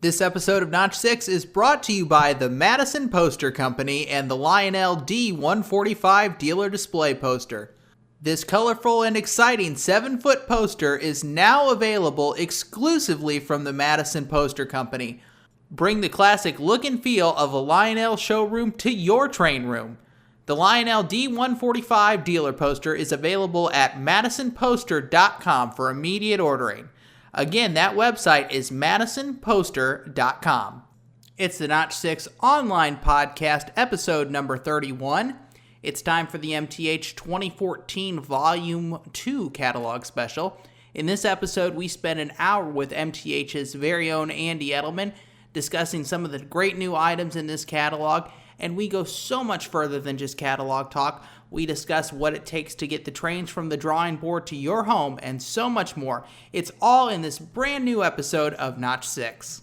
This episode of Notch 6 is brought to you by the Madison Poster Company and the Lionel D145 Dealer Display Poster. This colorful and exciting 7-foot poster is now available exclusively from the Madison Poster Company. Bring the classic look and feel of a Lionel showroom to your train room. The Lionel D145 Dealer Poster is available at madisonposter.com for immediate ordering. Again, that website is madisonposter.com. It's the Notch 6 online podcast, episode number 31. It's time for the MTH 2014 Volume 2 catalog special. In this episode, we spend an hour with MTH's very own Andy Edelman discussing some of the great new items in this catalog, and we go so much further than just catalog talk. We discuss what it takes to get the trains from the drawing board to your home, and so much more. It's all in this brand new episode of Notch 6.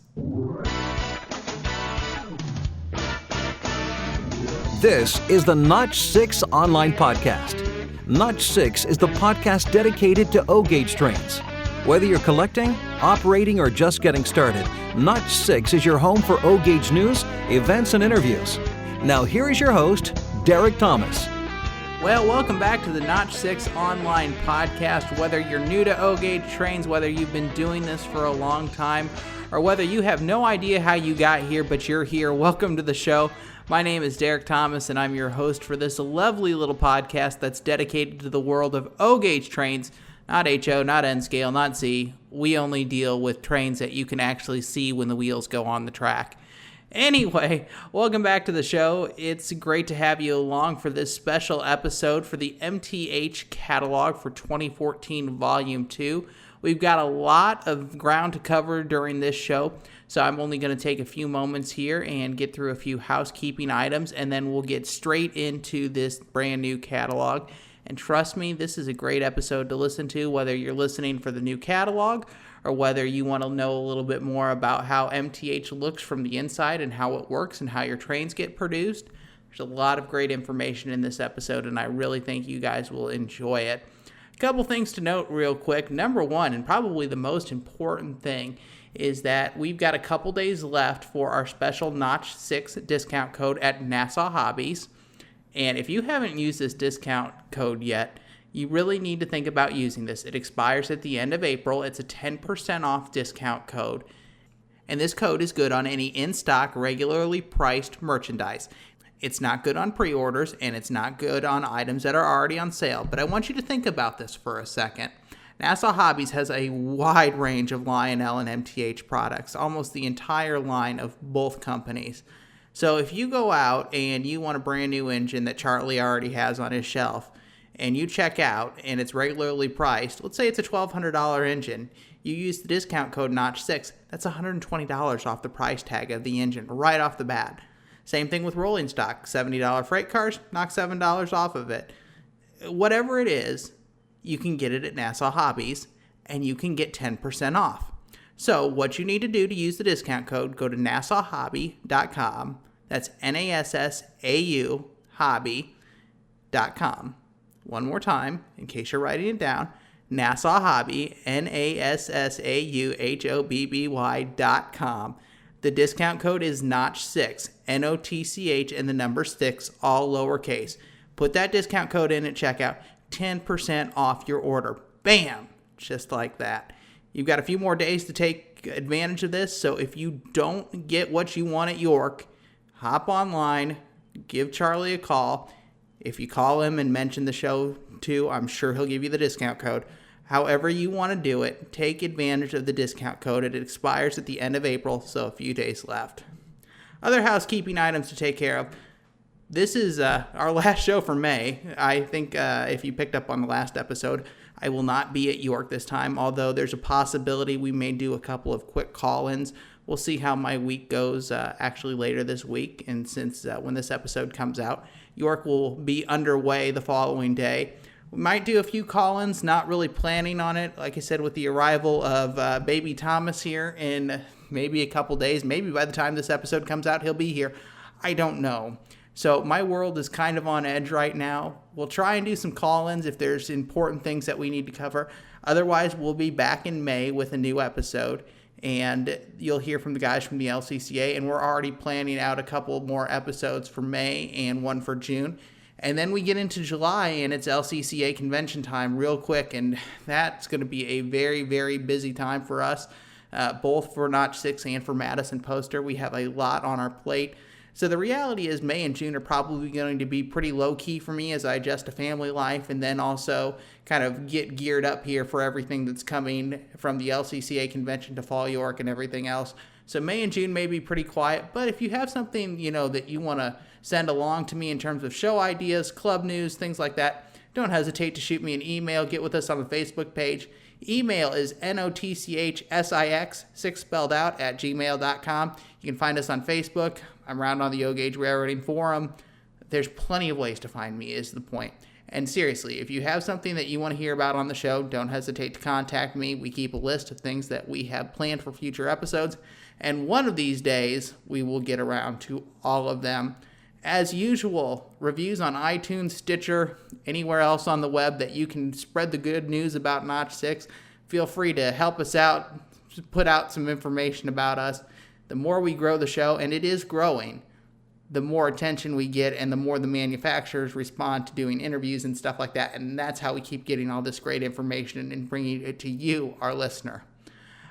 This is the Notch 6 online podcast. Notch 6 is the podcast dedicated to O-gauge trains. Whether you're collecting, operating, or just getting started, Notch 6 is your home for O-gauge news, events, and interviews. Now here is your host, Derek Thomas. Well, welcome back to the Notch 6 online podcast. Whether you're new to O-gauge trains, whether you've been doing this for a long time, or whether you have no idea how you got here, but you're here, welcome to the show. My name is Derek Thomas, and I'm your host for this lovely little podcast that's dedicated to the world of O-gauge trains. Not HO, not N-scale, not Z. We only deal with trains that you can actually see when the wheels go on the track. Anyway, welcome back to the show. It's great to have you along for this special episode for the MTH catalog for 2014 Volume 2. We've got a lot of ground to cover during this show, so I'm only going to take a few moments here and get through a few housekeeping items, and then we'll get straight into this brand new catalog. And trust me, this is a great episode to listen to, whether you're listening for the new catalog or whether you want to know a little bit more about how MTH looks from the inside and how it works and how your trains get produced. There's a lot of great information in this episode, and I really think you guys will enjoy it. A couple things to note real quick. Number one, and probably the most important thing, is that we've got a couple days left for our special Notch 6 discount code at Nassau Hobbies. And if you haven't used this discount code yet, you really need to think about using this. It expires at the end of April. It's a 10% off discount code. And this code is good on any in-stock, regularly priced merchandise. It's not good on pre-orders, and it's not good on items that are already on sale. But I want you to think about this for a second. Nassau Hobbies has a wide range of Lionel and MTH products, almost the entire line of both companies. So if you go out and you want a brand new engine that Charlie already has on his shelf, and you check out and it's regularly priced, let's say it's a $1,200 engine, you use the discount code Notch6, that's $120 off the price tag of the engine right off the bat. Same thing with rolling stock, $70 freight cars, knock $7 off of it. Whatever it is, you can get it at Nassau Hobbies, and you can get 10% off. So what you need to do to use the discount code, go to nassauhobby.com. That's NASSAU hobby.com. One more time, in case you're writing it down, Nassau Hobby, NASSAUHOBBY.com. The discount code is Notch6, NOTCH, and the number 6, all lowercase. Put that discount code in at checkout, 10% off your order. Bam! Just like that. You've got a few more days to take advantage of this, so if you don't get what you want at York, hop online, give Charlie a call. If you call him and mention the show too, I'm sure he'll give you the discount code. However you want to do it, take advantage of the discount code. It expires at the end of April, so a few days left. Other housekeeping items to take care of. This is our last show for May. I think if you picked up on the last episode, I will not be at York this time, although there's a possibility we may do a couple of quick call-ins. We'll see how my week goes actually later this week, and since when this episode comes out, York will be underway the following day. We might do a few call-ins, not really planning on it. Like I said, with the arrival of baby Thomas here in maybe a couple days, maybe by the time this episode comes out, he'll be here. I don't know. So my world is kind of on edge right now. We'll try and do some call-ins if there's important things that we need to cover. Otherwise, we'll be back in May with a new episode. and you'll hear from the guys from the LCCA, and we're already planning out a couple more episodes for May and one for June. And then we get into July, and it's LCCA convention time real quick, and that's going to be a very, very busy time for us, both for Notch 6 and for Madison Poster. We have a lot on our plate. So the reality is May and June are probably going to be pretty low-key for me as I adjust to family life and then also kind of get geared up here for everything that's coming from the LCCA convention to Fall York and everything else. So May and June may be pretty quiet, but if you have something, that you want to send along to me in terms of show ideas, club news, things like that, don't hesitate to shoot me an email. Get with us on the Facebook page. Email is notchsix, 6 spelled out, @gmail.com. You can find us on Facebook. I'm around on the O-Gauge Railroading Forum. There's plenty of ways to find me, is the point. And seriously, if you have something that you want to hear about on the show, don't hesitate to contact me. We keep a list of things that we have planned for future episodes, and one of these days, we will get around to all of them. As usual, reviews on iTunes, Stitcher, anywhere else on the web that you can spread the good news about Notch 6. Feel free to help us out, put out some information about us. The more we grow the show, and it is growing, the more attention we get and the more the manufacturers respond to doing interviews and stuff like that. And that's how we keep getting all this great information and bringing it to you, our listener.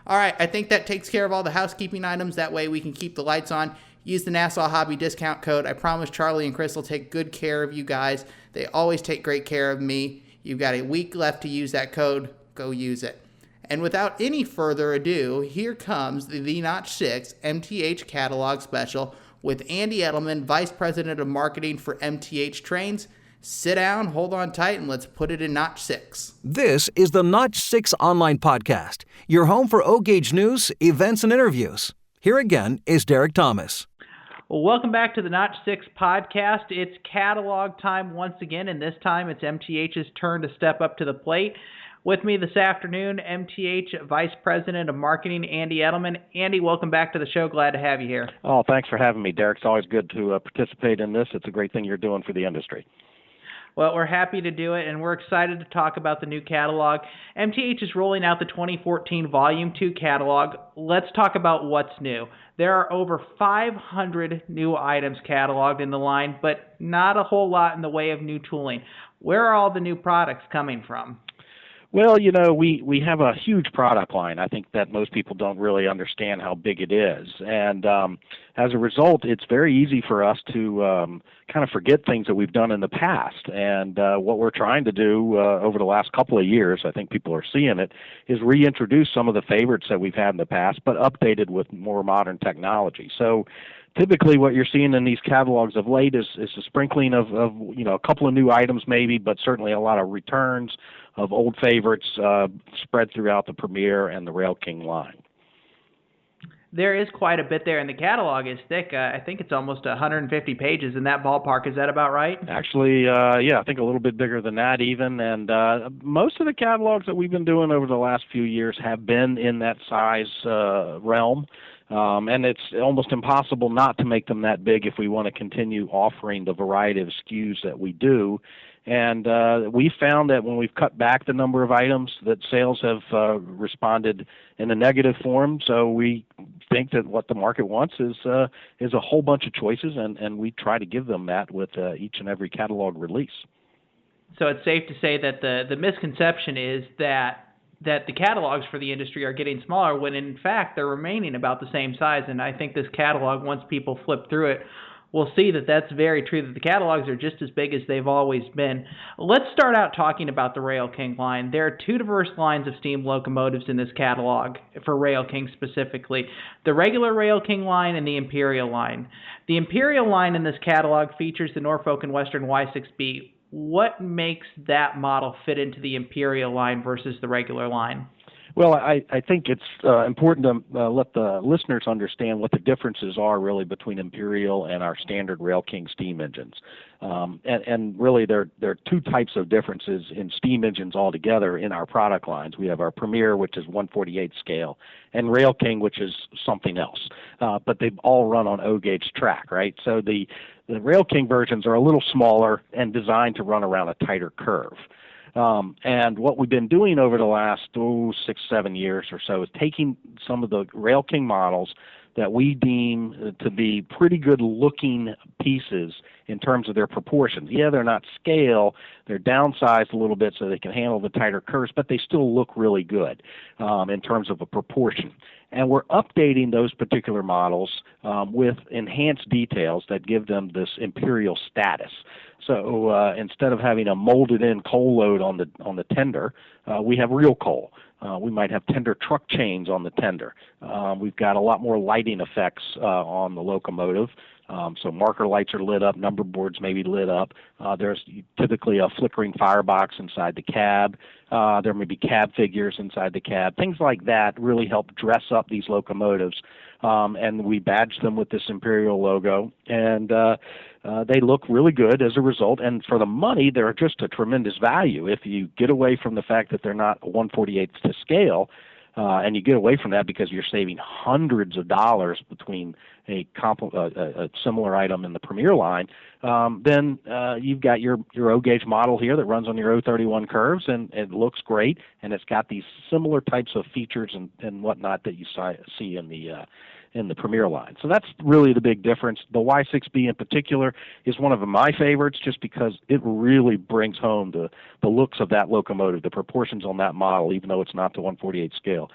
All right, I think that takes care of all the housekeeping items. That way we can keep the lights on. Use the Nassau Hobby discount code. I promise Charlie and Chris will take good care of you guys. They always take great care of me. You've got a week left to use that code. Go use it. And without any further ado, here comes the Notch 6 MTH Catalog Special with Andy Edelman, Vice President of Marketing for MTH Trains. Sit down, hold on tight, and let's put it in Notch 6. This is the Notch 6 Online Podcast, your home for O-Gauge news, events, and interviews. Here again is Derek Thomas. Well, welcome back to the Notch 6 Podcast. It's catalog time once again, and this time it's MTH's turn to step up to the plate. With me this afternoon, MTH Vice President of Marketing, Andy Edelman. Andy, welcome back to the show. Glad to have you here. Oh, thanks for having me, Derek. It's always good to participate in this. It's a great thing you're doing for the industry. Well, we're happy to do it, and we're excited to talk about the new catalog. MTH is rolling out the 2014 Volume 2 catalog. Let's talk about what's new. There are over 500 new items cataloged in the line, but not a whole lot in the way of new tooling. Where are all the new products coming from? Well, we have a huge product line. I think that most people don't really understand how big it is. And as a result, it's very easy for us to kind of forget things that we've done in the past. And what we're trying to do over the last couple of years, I think people are seeing it, is reintroduce some of the favorites that we've had in the past, but updated with more modern technology. So typically what you're seeing in these catalogs of late is a sprinkling of a couple of new items maybe, but certainly a lot of returns of old favorites spread throughout the Premier and the Rail King line. There is quite a bit there, and the catalog is thick. I think it's almost 150 pages in that ballpark. Is that about right? Actually, yeah, I think a little bit bigger than that even. And most of the catalogs that we've been doing over the last few years have been in that size realm. And it's almost impossible not to make them that big if we want to continue offering the variety of SKUs that we do. And we found that when we've cut back the number of items, that sales have responded in a negative form. So we think that what the market wants is a whole bunch of choices, and we try to give them that with each and every catalog release. So it's safe to say that the misconception is that the catalogs for the industry are getting smaller when in fact they're remaining about the same size. And I think this catalog, once people flip through it, will see that that's very true, that the catalogs are just as big as they've always been. Let's start out talking about the Rail King line. There are two diverse lines of steam locomotives in this catalog for Rail King specifically. The regular Rail King line and the Imperial line. The Imperial line in this catalog features the Norfolk and Western Y6B. What makes that model fit into the Imperial line versus the regular line? Well, I think it's important to let the listeners understand what the differences are really between Imperial and our standard Rail King steam engines. And really there are two types of differences in steam engines altogether in our product lines. We have our Premier, which is 1/48 scale, and Rail King, which is something else. But they all run on O-Gauge track, right? So the Rail King versions are a little smaller and designed to run around a tighter curve. And what we've been doing over the last 6-7 years or so is taking some of the Rail King models that we deem to be pretty good looking pieces in terms of their proportions. Yeah, they're not scale, they're downsized a little bit so they can handle the tighter curves, but they still look really good in terms of a proportion. And we're updating those particular models with enhanced details that give them this imperial status. So instead of having a molded in coal load on the tender, we have real coal. We might have tender truck chains on the tender. We've got a lot more lighting effects on the locomotive. So marker lights are lit up, number boards may be lit up. There's typically a flickering firebox inside the cab. There may be cab figures inside the cab. Things like that really help dress up these locomotives. And we badge them with this Imperial logo. And they look really good as a result. And for the money, they're just a tremendous value. If you get away from the fact that they're not 1/48 to scale, and you get away from that because you're saving hundreds of dollars between a similar item in the Premier line, then you've got your O-gauge model here that runs on your 031 curves, and it looks great, and it's got these similar types of features and whatnot that you see in the Premier line. So that's really the big difference. The Y6B in particular is one of my favorites just because it really brings home the looks of that locomotive. The proportions on that model, even though it's not the 1/48 scale,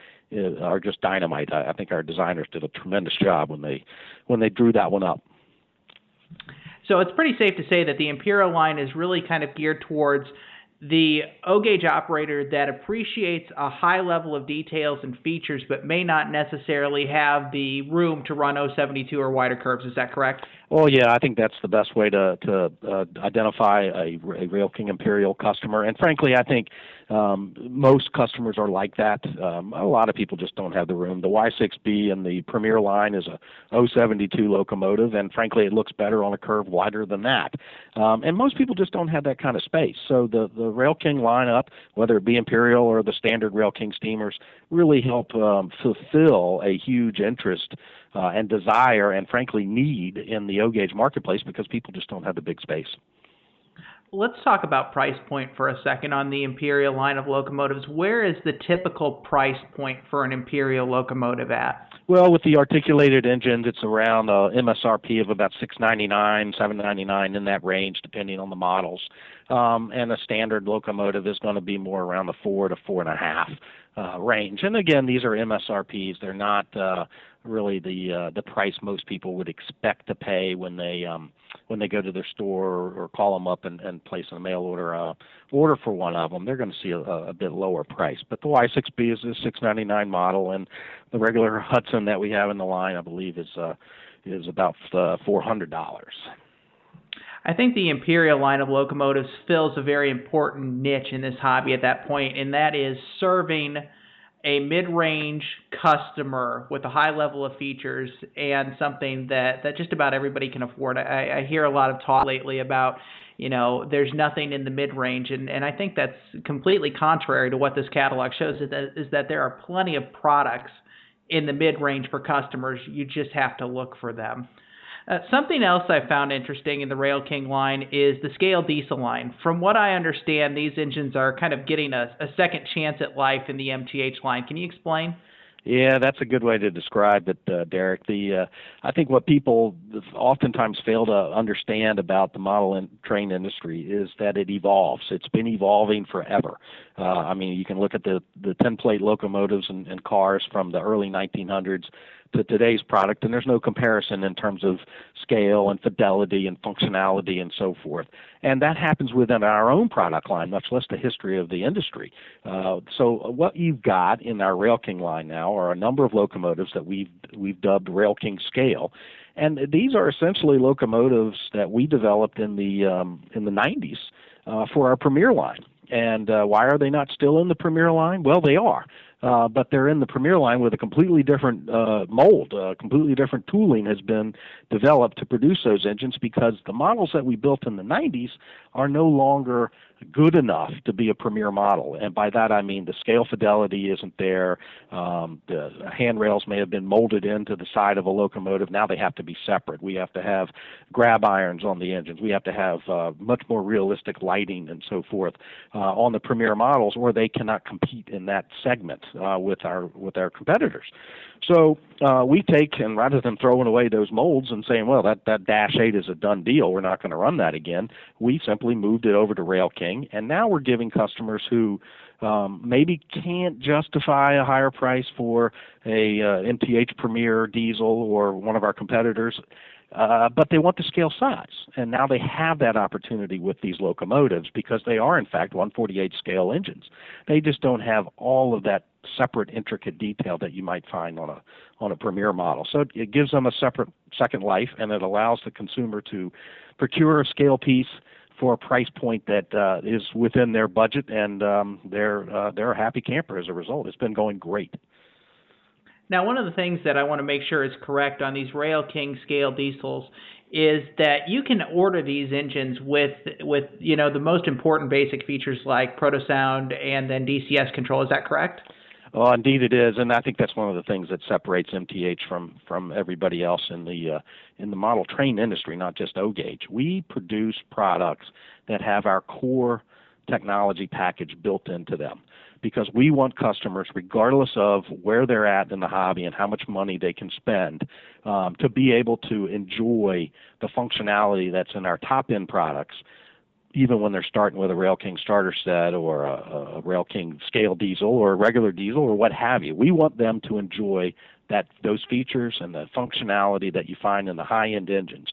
are just dynamite. I think our designers did a tremendous job when they drew that one up. So it's pretty safe to say that the Imperial line is really kind of geared towards the O-gauge operator that appreciates a high level of details and features but may not necessarily have the room to run 072 or wider curves. Is that correct? Well, yeah, I think that's the best way to identify a Rail King Imperial customer. And frankly, I think most customers are like that. A lot of people just don't have the room. The Y6B in the Premier line is a 072 locomotive, and frankly, it looks better on a curve wider than that. And most people just don't have that kind of space. So the Rail King lineup, whether it be Imperial or the standard Rail King steamers, really help fulfill a huge interest and desire and frankly need in the O-gauge marketplace because people just don't have the big space. Let's talk about price point for a second on the Imperial line of locomotives. Where is the typical price point for an Imperial locomotive at? Well, with the articulated engines, it's around MSRP of about $699, $799 in that range, depending on the models. And a standard locomotive is going to be more around the 4 to 4.5 range. And again, these are MSRPs. They're not really the price most people would expect to pay when they go to their store or call them up and place a mail order for one of them. They're going to see a bit lower price. But the Y6B is a $699 model, and the regular Hudson that we have in the line, I believe, is about $400. I think the Imperial line of locomotives fills a very important niche in this hobby at that point, and that is serving a mid-range customer with a high level of features and something that just about everybody can afford. I hear a lot of talk lately about, there's nothing in the mid-range, and I think that's completely contrary to what this catalog shows, is that there are plenty of products in the mid-range for customers. You just have to look for them. Something else I found interesting in the Rail King line is the scale diesel line. From what I understand, these engines are kind of getting a second chance at life in the MTH line. Can you explain? Yeah, that's a good way to describe it, Derek. I think what people oftentimes fail to understand about the model and train industry is that it evolves. It's been evolving forever. You can look at the template locomotives and cars from the early 1900s to today's product, and there's no comparison in terms of scale and fidelity and functionality and so forth. And that happens within our own product line, much less the history of the industry. So what you've got in our Rail King line now are a number of locomotives that we've dubbed Rail King Scale. And these are essentially locomotives that we developed in the 90s for our Premier line. And why are they not still in the Premier line? Well, they are. But they're in the Premier line with a completely different mold. Completely different tooling has been developed to produce those engines because the models that we built in the 90s are no longer good enough to be a premier model. And by that I mean the scale fidelity isn't there. The handrails may have been molded into the side of a locomotive. Now they have to be separate. We have to have grab irons on the engines. We have to have much more realistic lighting and so forth on the premier models, or they cannot compete in that segment with our competitors. So we take, and rather than throwing away those molds and saying, well, that Dash 8 is a done deal, we're not going to run that again, we simply moved it over to Rail King, and now we're giving customers who maybe can't justify a higher price for a MTH Premier diesel or one of our competitors, but they want the scale size. And now they have that opportunity with these locomotives because they are, in fact, 148 scale engines. They just don't have all of that separate, intricate detail that you might find on a Premier model. So it gives them a separate second life, and it allows the consumer to procure a scale piece for a price point that is within their budget, and they're a happy camper as a result. It's been going great. Now, one of the things that I want to make sure is correct on these Rail King scale diesels is that you can order these engines with the most important basic features like proto sound and then DCS control. Is that correct? Oh, indeed it is, and I think that's one of the things that separates MTH from everybody else in the model train industry, not just O-Gauge. We produce products that have our core technology package built into them because we want customers, regardless of where they're at in the hobby and how much money they can spend, to be able to enjoy the functionality that's in our top-end products, even when they're starting with a Rail King starter set or a Rail King scale diesel or a regular diesel or what have you. We want them to enjoy those features and the functionality that you find in the high-end engines.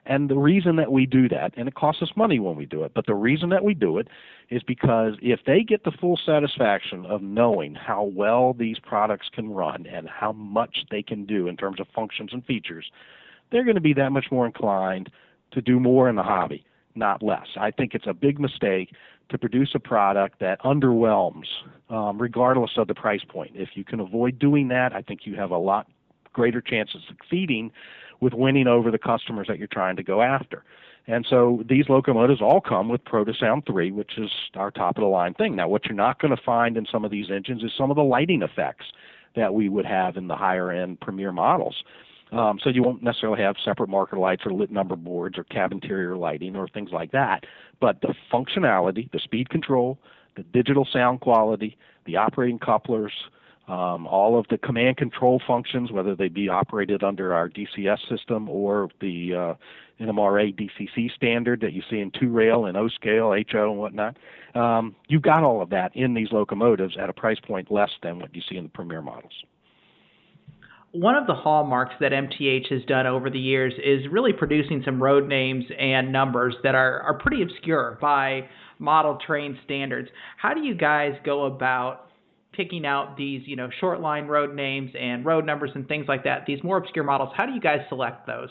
And the reason that we do that, and it costs us money when we do it, but the reason that we do it is because if they get the full satisfaction of knowing how well these products can run and how much they can do in terms of functions and features, they're going to be that much more inclined to do more in the hobby, not less. I think it's a big mistake to produce a product that underwhelms regardless of the price point. If you can avoid doing that, I think you have a lot greater chance of succeeding with winning over the customers that you're trying to go after. And so these locomotives all come with Proto Sound 3, which is our top-of-the-line thing. Now, what you're not going to find in some of these engines is some of the lighting effects that we would have in the higher-end Premier models. So you won't necessarily have separate marker lights or lit number boards or cab interior lighting or things like that. But the functionality, the speed control, the digital sound quality, the operating couplers, all of the command control functions, whether they be operated under our DCS system or the NMRA DCC standard that you see in 2-rail and O-scale, HO, and whatnot, you've got all of that in these locomotives at a price point less than what you see in the Premier models. One of the hallmarks that MTH has done over the years is really producing some road names and numbers that are pretty obscure by model train standards. How do you guys go about picking out these, short line road names and road numbers and things like that, these more obscure models? How do you guys select those?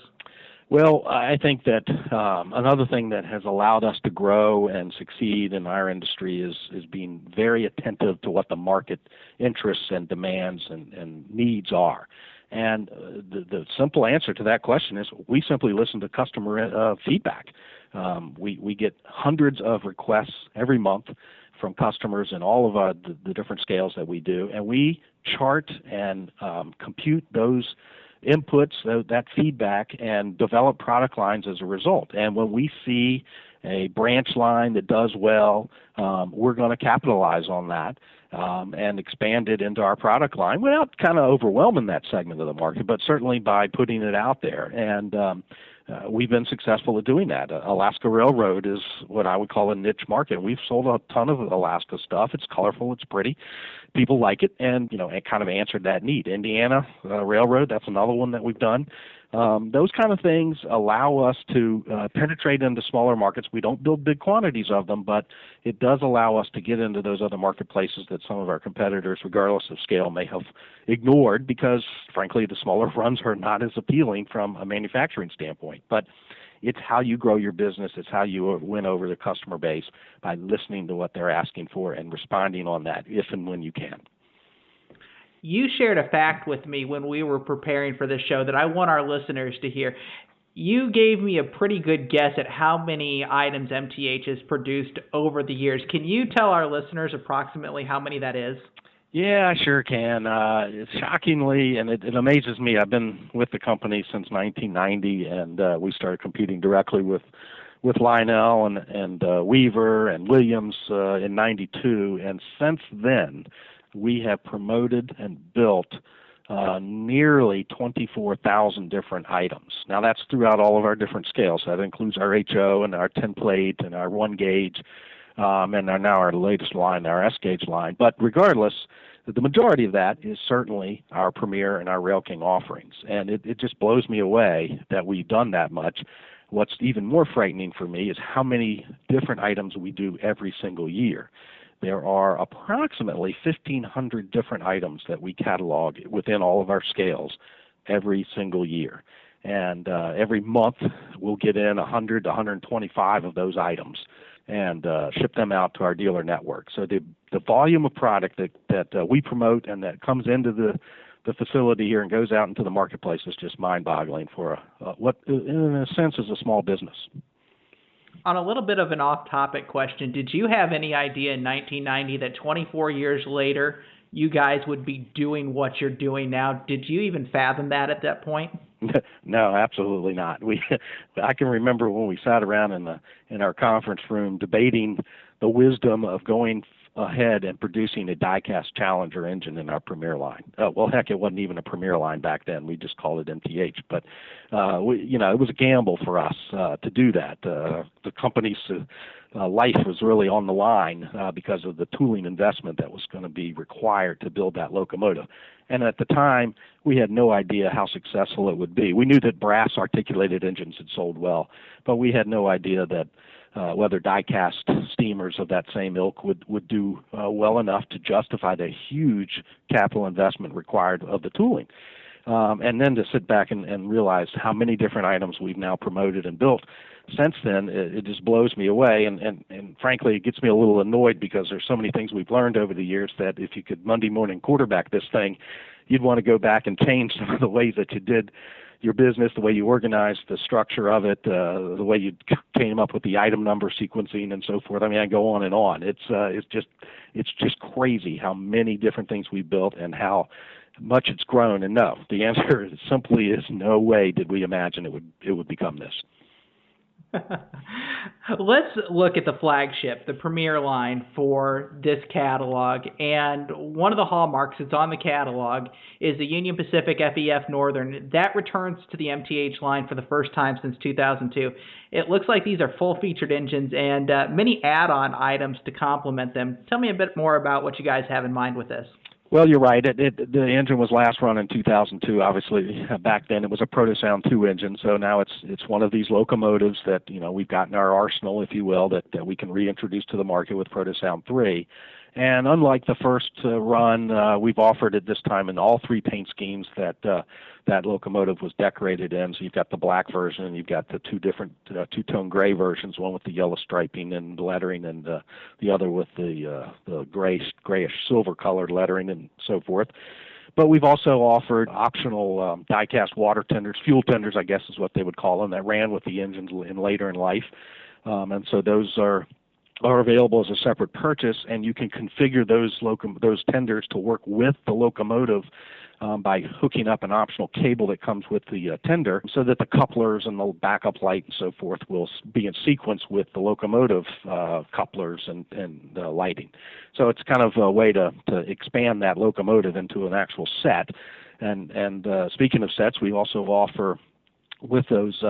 Well, I think that another thing that has allowed us to grow and succeed in our industry is being very attentive to what the market interests and demands and needs are. And the simple answer to that question is we simply listen to customer feedback. We get hundreds of requests every month from customers in all of the different scales that we do, and we chart and compute those inputs, that feedback, and develop product lines as a result. And when we see a branch line that does well, we're going to capitalize on that and expand it into our product line without kind of overwhelming that segment of the market, but certainly by putting it out there. And we've been successful at doing that. Alaska Railroad is what I would call a niche market. We've sold a ton of Alaska stuff. It's colorful. It's pretty. People like it, and it kind of answered that need. Indiana Railroad, that's another one that we've done. Those kind of things allow us to penetrate into smaller markets. We don't build big quantities of them, but it does allow us to get into those other marketplaces that some of our competitors, regardless of scale, may have ignored because, frankly, the smaller runs are not as appealing from a manufacturing standpoint. But it's how you grow your business. It's how you win over the customer base by listening to what they're asking for and responding on that if and when you can. You shared a fact with me when we were preparing for this show that I want our listeners to hear. You gave me a pretty good guess at how many items MTH has produced over the years. Can you tell our listeners approximately how many that is? Yeah, I sure can. Shockingly, and it amazes me. I've been with the company since 1990, and we started competing directly with Lionel and Weaver and Williams in '92, and since then we have promoted and built nearly 24,000 different items. Now that's throughout all of our different scales. That includes our HO and our 10 plate and our 1 gauge, and our latest line, our S gauge line. But regardless, the majority of that is certainly our Premier and our Rail King offerings, and it just blows me away that we've done that much. What's even more frightening for me is how many different items we do every single year. There are approximately 1,500 different items that we catalog within all of our scales every single year. And every month we'll get in 100 to 125 of those items and ship them out to our dealer network. So the volume of product that we promote and that comes into the facility here and goes out into the marketplace is just mind-boggling for what in a sense is a small business. On a little bit of an off-topic question, did you have any idea in 1990 that 24 years later you guys would be doing what you're doing now? Did you even fathom that at that point? No, absolutely not. I can remember when we sat around in our conference room debating the wisdom of going ahead and producing a die-cast Challenger engine in our Premier line. Well, heck, it wasn't even a Premier line back then. We just called it MTH. But it was a gamble for us to do that. The company's life was really on the line because of the tooling investment that was going to be required to build that locomotive. And at the time, we had no idea how successful it would be. We knew that brass articulated engines had sold well, but we had no idea that whether die-cast steamers of that same ilk would do well enough to justify the huge capital investment required of the tooling. And then to sit back and realize how many different items we've now promoted and built since then, it just blows me away. And frankly, it gets me a little annoyed because there's so many things we've learned over the years that if you could Monday morning quarterback this thing, you'd want to go back and change some of the ways that you did your business, the way you organized the structure of it, the way you came up with the item number sequencing and so forth. I mean, I go on and on. It's just crazy how many different things we built and how much it's grown. And no, the answer simply is no way did we imagine it would become this. Let's look at the flagship, the Premier line for this catalog. And one of the hallmarks that's on the catalog is the Union Pacific FEF Northern. That returns to the MTH line for the first time since 2002. It looks like these are full-featured engines and many add-on items to complement them. Tell me a bit more about what you guys have in mind with this. Well, you're right. The engine was last run in 2002. Obviously, back then it was a Protosound 2 engine. So now it's one of these locomotives that we've got in our arsenal, if you will, that we can reintroduce to the market with Protosound 3. And unlike the first run, we've offered it this time in all 3 paint schemes that locomotive was decorated in. So you've got the black version, and you've got the 2 different two-tone gray versions, one with the yellow striping and lettering, and the other with the grayish silver-colored lettering and so forth. But we've also offered optional die-cast water tenders, fuel tenders, I guess is what they would call them, that ran with the engines later in life. And so those are available as a separate purchase, and you can configure those tenders to work with the locomotive by hooking up an optional cable that comes with the tender so that the couplers and the backup light and so forth will be in sequence with the locomotive couplers and lighting. So it's kind of a way to expand that locomotive into an actual set. And speaking of sets, we also offer with those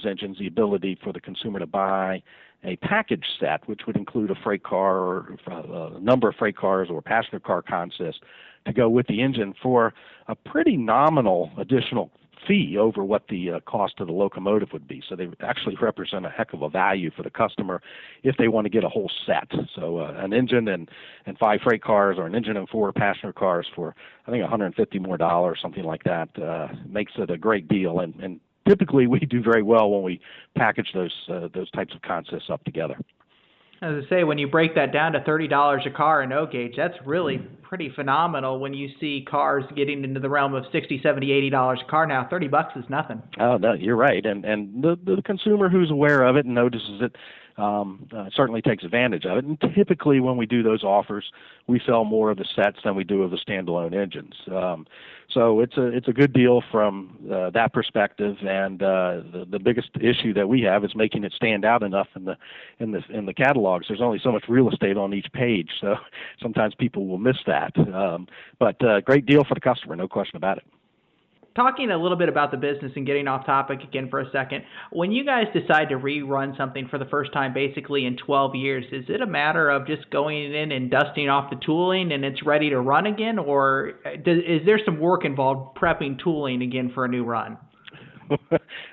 engines the ability for the consumer to buy a package set, which would include a freight car or a number of freight cars or passenger car consists to go with the engine for a pretty nominal additional fee over what the cost of the locomotive would be. So they actually represent a heck of a value for the customer if they want to get a whole set. So an engine and 5 freight cars, or an engine and 4 passenger cars for, I think, $150 more, something like that, makes it a great deal. And typically we do very well when we package those types of concepts up together. As I say, when you break that down to $30 a car in O-Gauge, that's really pretty phenomenal when you see cars getting into the realm of $60, $70, $80 a car now. $30 is nothing. Oh, no, you're right. And the consumer who's aware of it and notices it certainly takes advantage of it. And typically when we do those offers, we sell more of the sets than we do of the standalone engines. So it's a good deal from that perspective. And the biggest issue that we have is making it stand out enough in the catalogs. There's only so much real estate on each page, so sometimes people will miss that. But great deal for the customer, no question about it. Talking a little bit about the business and getting off topic again for a second, when you guys decide to rerun something for the first time basically in 12 years, is it a matter of just going in and dusting off the tooling and it's ready to run again, or is there some work involved prepping tooling again for a new run?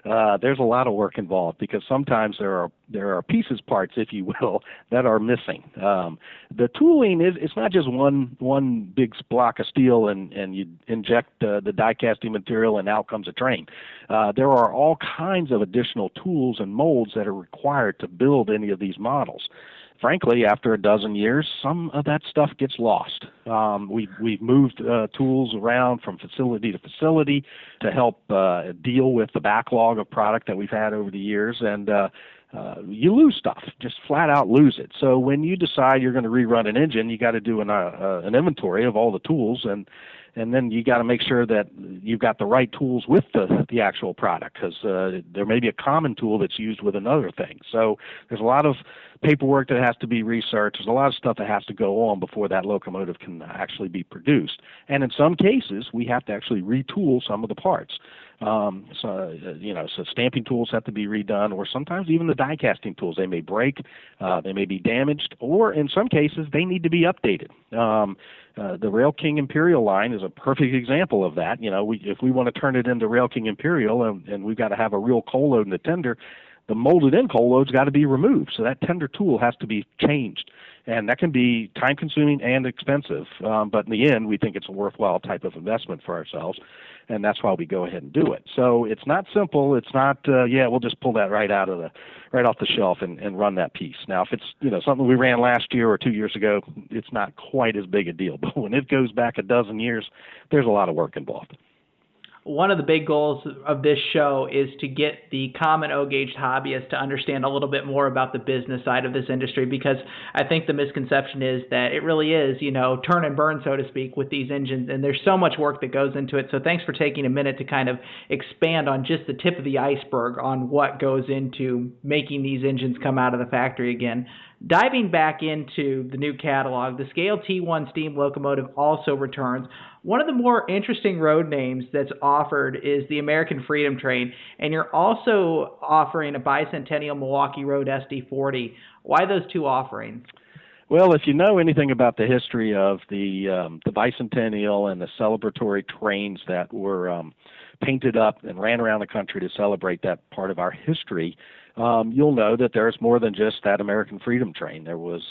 There's a lot of work involved because sometimes there are pieces, parts, if you will, that are missing. The tooling it's not just one big block of steel and you inject the die casting material and out comes a train. There are all kinds of additional tools and molds that are required to build any of these models. Frankly, after a dozen years, some of that stuff gets lost. We've moved tools around from facility to facility to help deal with the backlog of product that we've had over the years, and you lose stuff, just flat out lose it. So when you decide you're going to rerun an engine, you got to do an inventory of all the tools, and then you got to make sure that you've got the right tools with the actual product, because there may be a common tool that's used with another thing. So there's a lot of paperwork that has to be researched. There's a lot of stuff that has to go on before that locomotive can actually be produced. And in some cases, we have to actually retool some of the parts. So stamping tools have to be redone, or sometimes even the die casting tools. They may break, they may be damaged, or in some cases, they need to be updated. The Rail King Imperial line is a perfect example of that. If we want to turn it into Rail King Imperial and we've got to have a real coal load in the tender, the molded in coal load's got to be removed. So that tender tool has to be changed. And that can be time consuming and expensive. But in the end, we think it's a worthwhile type of investment for ourselves. And that's why we go ahead and do it. So it's not simple. It's not, we'll just pull that right off the shelf and run that piece. Now, if it's, something we ran last year or 2 years ago, it's not quite as big a deal. But when it goes back a dozen years, there's a lot of work involved. One of the big goals of this show is to get the common O-Gauge hobbyist to understand a little bit more about the business side of this industry, because I think the misconception is that it really is, turn and burn, so to speak, with these engines, and there's so much work that goes into it. So thanks for taking a minute to kind of expand on just the tip of the iceberg on what goes into making these engines come out of the factory again. Diving back into the new catalog, the Scale T1 steam locomotive also returns. One of the more interesting road names that's offered is the American Freedom Train, and you're also offering a bicentennial Milwaukee Road SD40. Why those two offerings? Well, if you know anything about the history of the bicentennial and the celebratory trains that were painted up and ran around the country to celebrate that part of our history, you'll know that there's more than just that American Freedom Train. There was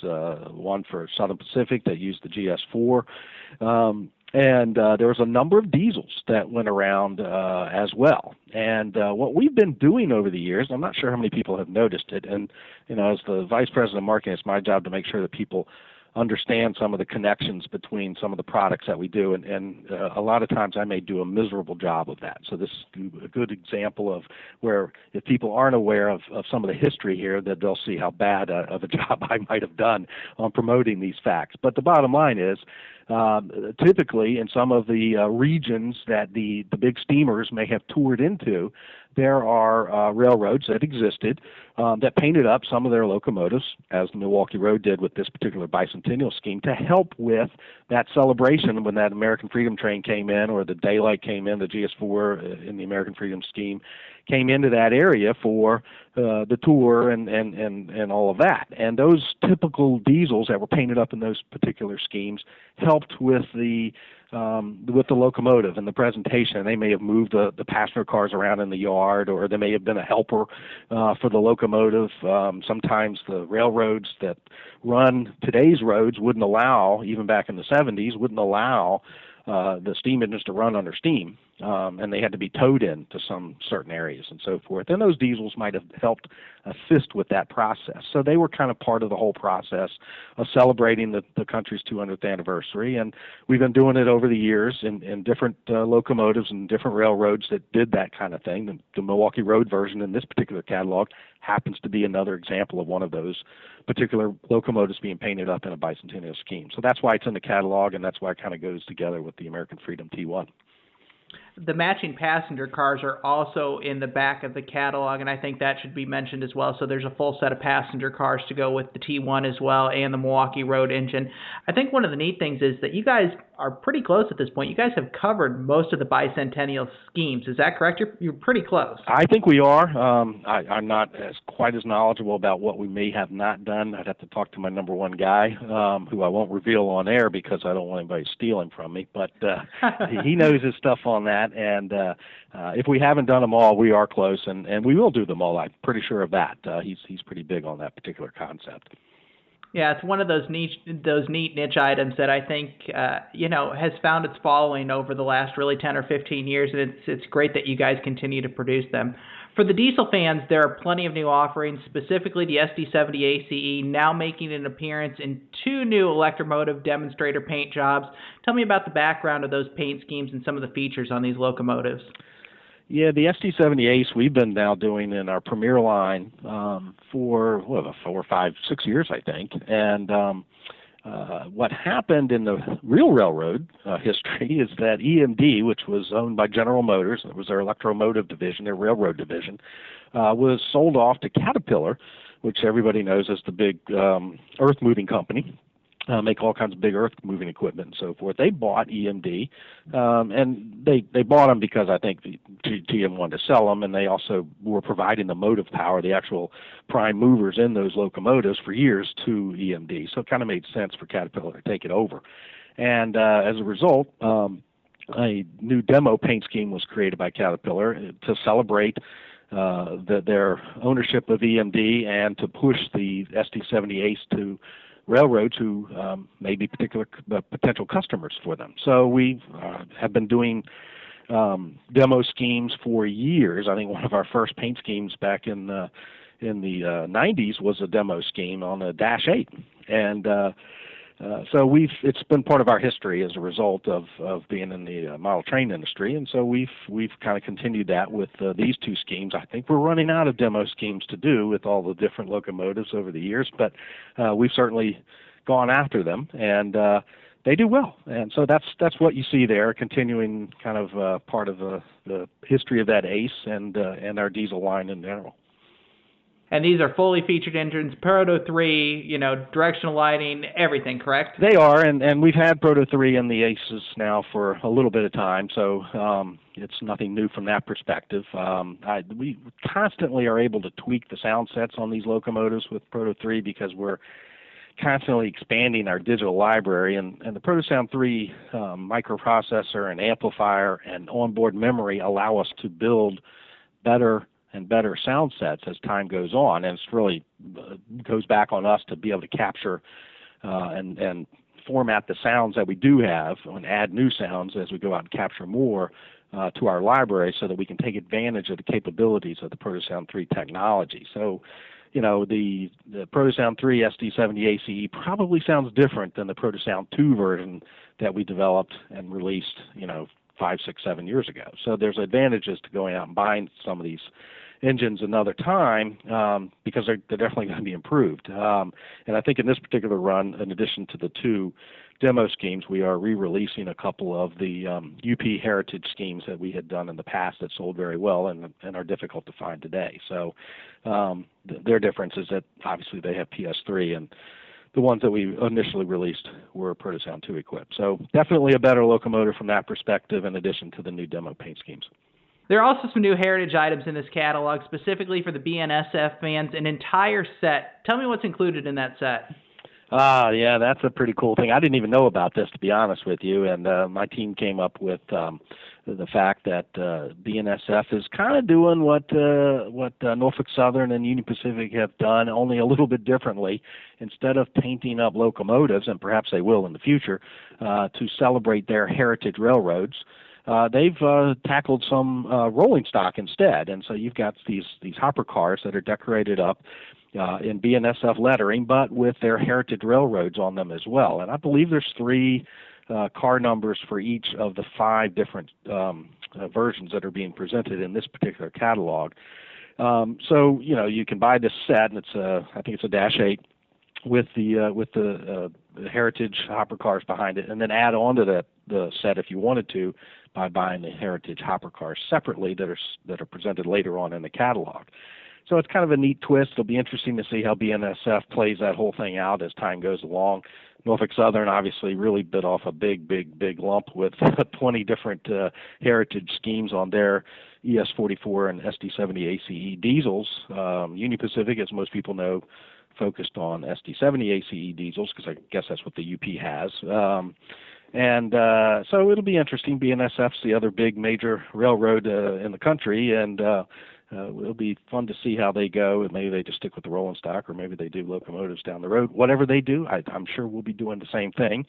one for Southern Pacific that used the GS4, and there was a number of diesels that went around as well. And what we've been doing over the years, I'm not sure how many people have noticed it, and as the Vice President of Marketing, it's my job to make sure that people understand some of the connections between some of the products that we do, and a lot of times I may do a miserable job of that. So this is a good example of where if people aren't aware of some of the history here, that they'll see how bad of a job I might have done on promoting these facts. But the bottom line is, typically in some of the regions that the big steamers may have toured into, there are railroads that existed that painted up some of their locomotives, as the Milwaukee Road did with this particular bicentennial scheme, to help with that celebration when that American Freedom Train came in, or the Daylight came in, the GS4 in the American Freedom scheme came into that area for the tour and all of that. And those typical diesels that were painted up in those particular schemes helped with the locomotive and the presentation. They may have moved the passenger cars around in the yard, or they may have been a helper for the locomotive. Sometimes the railroads that run today's roads wouldn't allow, even back in the 70s, wouldn't allow the steam engines to run under steam. and they had to be towed in to some certain areas and so forth. And those diesels might have helped assist with that process. So they were kind of part of the whole process of celebrating the country's 200th anniversary. And we've been doing it over the years in different locomotives and different railroads that did that kind of thing. The Milwaukee Road version in this particular catalog happens to be another example of one of those particular locomotives being painted up in a bicentennial scheme. So that's why it's in the catalog, and that's why it kind of goes together with the American Freedom T1. The matching passenger cars are also in the back of the catalog, and I think that should be mentioned as well. So there's a full set of passenger cars to go with the T1 as well, and the Milwaukee Road engine. I think one of the neat things is that you guys are pretty close at this point. You guys have covered most of the bicentennial schemes. Is that correct? You're pretty close. I think we are. I'm not quite as knowledgeable about what we may have not done. I'd have to talk to my number one guy, who I won't reveal on air because I don't want anybody stealing from me. But he knows his stuff on that. And if we haven't done them all, we are close, and we will do them all. I'm pretty sure of that. He's pretty big on that particular concept. Yeah, it's one of those neat niche items that I think has found its following over the last really 10 or 15 years, and it's great that you guys continue to produce them. For the diesel fans, there are plenty of new offerings, specifically the SD70 ACE now making an appearance in 2 new electromotive demonstrator paint jobs. Tell me about the background of those paint schemes and some of the features on these locomotives. Yeah, the SD70 ACE we've been now doing in our Premier line for 4, 5, 6 years, I think. And what happened in the real railroad history is that EMD, which was owned by General Motors, it was their electromotive division, their railroad division, was sold off to Caterpillar, which everybody knows is the big earth-moving company. Make all kinds of big earth-moving equipment and so forth. They bought EMD, and they bought them because I think the GM wanted to sell them, and they also were providing the motive power, the actual prime movers in those locomotives for years to EMD. So it kind of made sense for Caterpillar to take it over. And as a result, a new demo paint scheme was created by Caterpillar to celebrate their ownership of EMD and to push the SD70 ACE to railroads who may be potential customers for them. So we have been doing demo schemes for years. I think one of our first paint schemes back in the 90s was a demo scheme on a Dash 8, and so it's been part of our history as a result of being in the model train industry, and so we've kind of continued that with these 2 schemes. I think we're running out of demo schemes to do with all the different locomotives over the years, but we've certainly gone after them, and they do well. And so that's what you see there, continuing kind of part of the history of that ACE and our diesel line in general. And these are fully featured engines, Proto 3, directional lighting, everything, correct? They are, and we've had Proto 3 and the ACES now for a little bit of time, so it's nothing new from that perspective. We constantly are able to tweak the sound sets on these locomotives with Proto 3 because we're constantly expanding our digital library, and the ProtoSound 3 microprocessor and amplifier and onboard memory allow us to build better and better sound sets as time goes on, and it's really goes back on us to be able to capture and format the sounds that we do have and add new sounds as we go out and capture more to our library so that we can take advantage of the capabilities of the ProtoSound 3 technology. So, the ProtoSound 3 SD70 ACE probably sounds different than the ProtoSound 2 version that we developed and released, 5, 6, 7 years ago. So there's advantages to going out and buying some of these engines another time because they're definitely going to be improved. And I think in this particular run, in addition to the 2 demo schemes, we are re-releasing a couple of the UP heritage schemes that we had done in the past that sold very well and are difficult to find today. So their difference is that obviously they have PS3, and the ones that we initially released were ProtoSound 2 equipped. So definitely a better locomotive from that perspective in addition to the new demo paint schemes. There are also some new heritage items in this catalog, specifically for the BNSF fans, an entire set. Tell me what's included in that set. Yeah, that's a pretty cool thing. I didn't even know about this, to be honest with you, and my team came up with the fact that BNSF is kind of doing what Norfolk Southern and Union Pacific have done, only a little bit differently. Instead of painting up locomotives, and perhaps they will in the future, to celebrate their heritage railroads, they've tackled some rolling stock instead. And so you've got these hopper cars that are decorated up in BNSF lettering, but with their heritage railroads on them as well. And I believe there's 3 car numbers for each of the 5 different versions that are being presented in this particular catalog. So you can buy this set, and I think it's a Dash 8 with the heritage hopper cars behind it, and then add on to the set if you wanted to by buying the heritage hopper cars separately that are presented later on in the catalog. So it's kind of a neat twist. It'll be interesting to see how BNSF plays that whole thing out as time goes along. Norfolk Southern obviously really bit off a big lump with 20 different heritage schemes on their ES44 and SD70 ACE diesels. Union Pacific, as most people know, focused on SD70 ACE diesels because I guess that's what the UP has. So it'll be interesting. BNSF's the other big major railroad in the country, and it'll be fun to see how they go. Maybe they just stick with the rolling stock, or maybe they do locomotives down the road. Whatever they do, I'm sure we'll be doing the same thing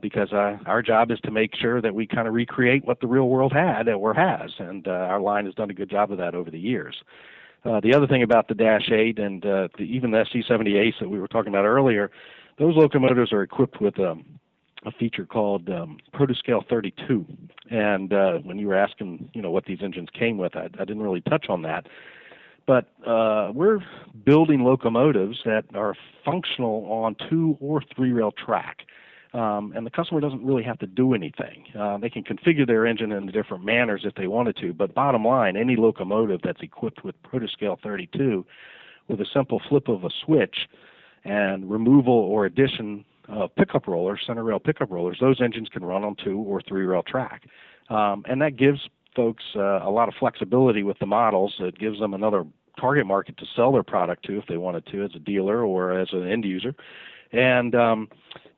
because our job is to make sure that we kind of recreate what the real world had or has, and our line has done a good job of that over the years. The other thing about the Dash 8 and even the SD70 ACE that we were talking about earlier, those locomotives are equipped with a feature called Protoscale 32. And when you were asking, what these engines came with, I didn't really touch on that. But we're building locomotives that are functional on 2 or 3 rail track. And the customer doesn't really have to do anything. They can configure their engine in different manners if they wanted to, but bottom line, any locomotive that's equipped with Protoscale 32 with a simple flip of a switch and removal or addition of pickup rollers, center rail pickup rollers, those engines can run on 2 or 3 rail track. And that gives folks a lot of flexibility with the models. It gives them another target market to sell their product to if they wanted to as a dealer or as an end user. And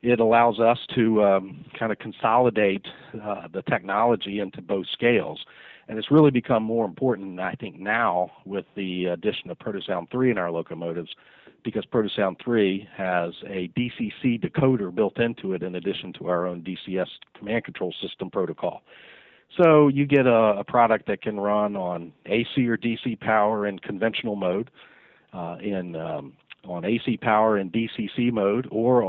it allows us to kind of consolidate the technology into both scales. And it's really become more important, I think, now with the addition of Protosound 3 in our locomotives, because Protosound 3 has a DCC decoder built into it in addition to our own DCS command control system protocol. So you get a product that can run on AC or DC power in conventional mode, on AC power in DCC mode, or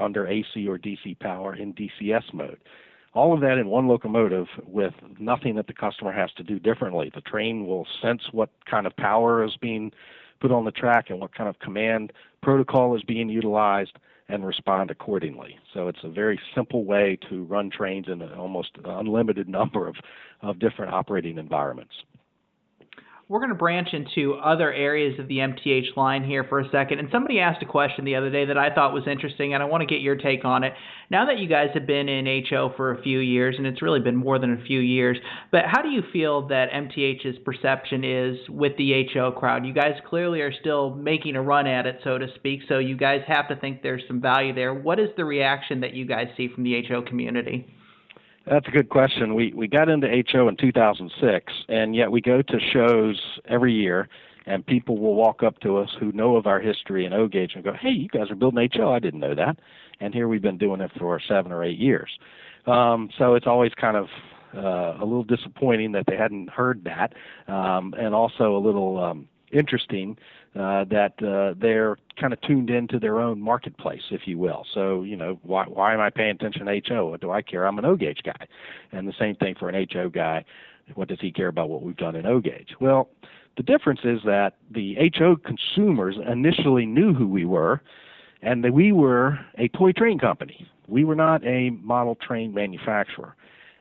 under AC or DC power in DCS mode. All of that in one locomotive with nothing that the customer has to do differently. The train will sense what kind of power is being put on the track and what kind of command protocol is being utilized and respond accordingly. So it's a very simple way to run trains in an almost unlimited number of different operating environments. We're going to branch into other areas of the MTH line here for a second. And somebody asked a question the other day that I thought was interesting, and I want to get your take on it. Now that you guys have been in HO for a few years, and it's really been more than a few years, but how do you feel that MTH's perception is with the HO crowd? You guys clearly are still making a run at it, so to speak, so you guys have to think there's some value there. What is the reaction that you guys see from the HO community? That's a good question. We got into HO in 2006, and yet we go to shows every year, and people will walk up to us who know of our history in O-Gauge and go, "Hey, you guys are building HO. I didn't know that." And here we've been doing it for 7 or 8 years. So it's always kind of a little disappointing that they hadn't heard that, and also a little interesting that they're kind of tuned into their own marketplace, if you will. So, why am I paying attention to HO? What do I care? I'm an O-Gauge guy. And the same thing for an HO guy. What does he care about what we've done in O-Gauge? Well, the difference is that the HO consumers initially knew who we were, and that we were a toy train company. We were not a model train manufacturer.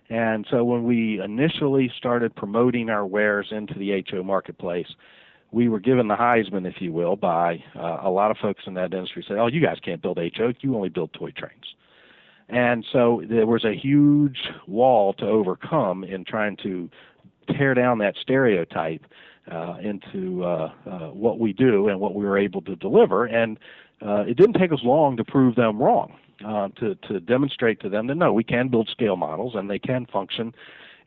And so when we initially started promoting our wares into the HO marketplace, we were given the Heisman, if you will, by a lot of folks in that industry say, "Oh, you guys can't build HO, you only build toy trains." And so there was a huge wall to overcome in trying to tear down that stereotype into what we do and what we were able to deliver. And it didn't take us long to prove them wrong, to demonstrate to them that, no, we can build scale models and they can function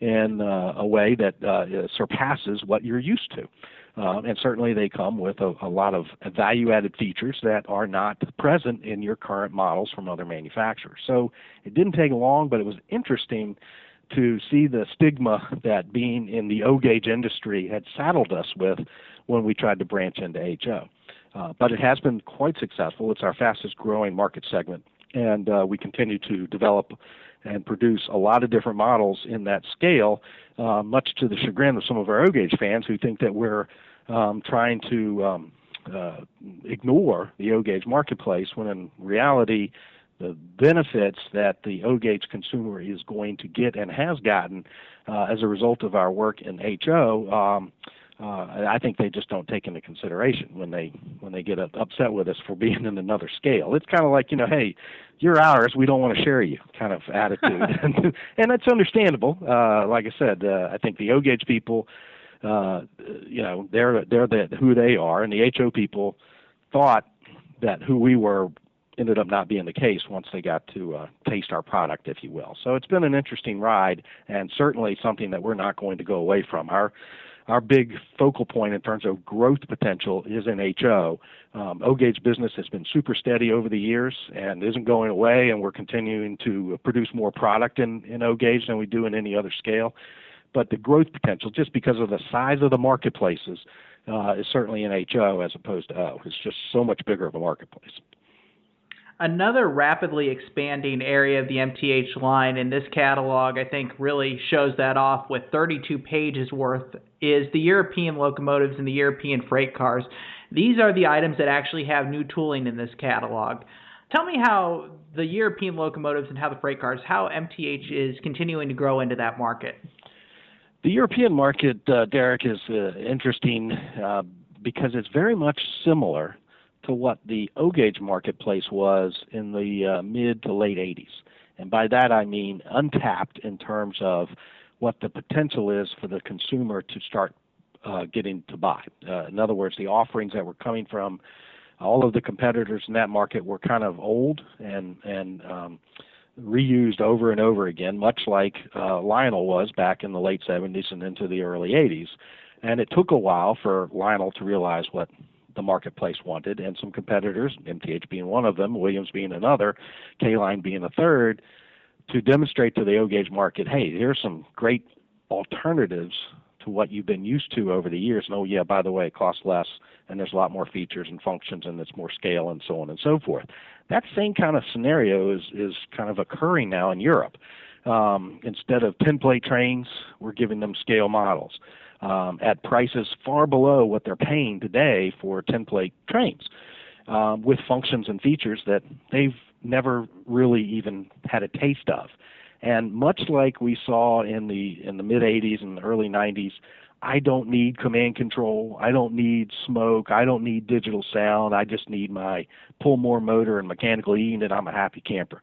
in a way that surpasses what you're used to. And certainly they come with a lot of value-added features that are not present in your current models from other manufacturers. So it didn't take long, but it was interesting to see the stigma that being in the O-gauge industry had saddled us with when we tried to branch into HO. But it has been quite successful. It's our fastest growing market segment, and we continue to develop and produce a lot of different models in that scale, much to the chagrin of some of our O-gauge fans who think that we're trying to ignore the O-gauge marketplace, when in reality the benefits that the O-gauge consumer is going to get and has gotten as a result of our work in HO, I think they just don't take into consideration when they get upset with us for being in another scale. It's kind of like, hey, you're ours, we don't want to share you kind of attitude. And that's understandable. Like I said, I think the O-gauge people, they're who they are, and the HO people thought that who we were ended up not being the case once they got to taste our product, if you will. So it's been an interesting ride, and certainly something that we're not going to go away from. Our big focal point in terms of growth potential is in HO. O-gauge business has been super steady over the years and isn't going away, and we're continuing to produce more product in O-gauge than we do in any other scale. But the growth potential, just because of the size of the marketplaces, is certainly in HO as opposed to O. It's just so much bigger of a marketplace. Another rapidly expanding area of the MTH line in this catalog, I think, really shows that off with 32 pages worth, is the European locomotives and the European freight cars. These are the items that actually have new tooling in this catalog. Tell me how the European locomotives and how the freight cars, how MTH is continuing to grow into that market. The European market, Derek, is interesting because it's very much similar to what the O-gauge marketplace was in the mid to late 80s. And by that I mean untapped in terms of what the potential is for the consumer to start getting to buy. In other words, the offerings that were coming from all of the competitors in that market were kind of old and reused over and over again, much like Lionel was back in the late 70s and into the early 80s. And it took a while for Lionel to realize what the marketplace wanted, and some competitors, MTH being one of them, Williams being another, K-Line being a third, to demonstrate to the O-gauge market, hey, here's some great alternatives to what you've been used to over the years. And oh yeah, by the way, it costs less, and there's a lot more features and functions, and it's more scale, and so on and so forth. That same kind of scenario is kind of occurring now in Europe. Instead of tin-plate trains, we're giving them scale models at prices far below what they're paying today for tin-plate trains, with functions and features that they've never really even had a taste of. And much like we saw in the mid 80s and the early 90s, I don't need command control, I don't need smoke, I don't need digital sound, I just need my pull more motor and mechanical heating, and I'm a happy camper.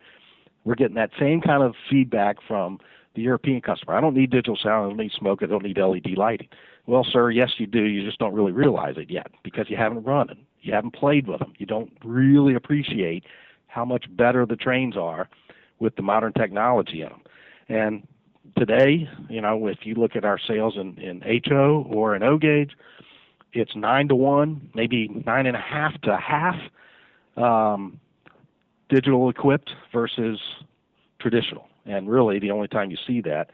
We're getting that same kind of feedback from the European customer. I don't need digital sound, I don't need smoke, I don't need LED lighting. Well, sir, yes you do, you just don't really realize it yet because you haven't run it, you haven't played with them, you don't really appreciate how much better the trains are with the modern technology in them. And today, if you look at our sales in HO or in O-gauge, it's 9-to-1, maybe 9.5 to half digital equipped versus traditional. And really, the only time you see that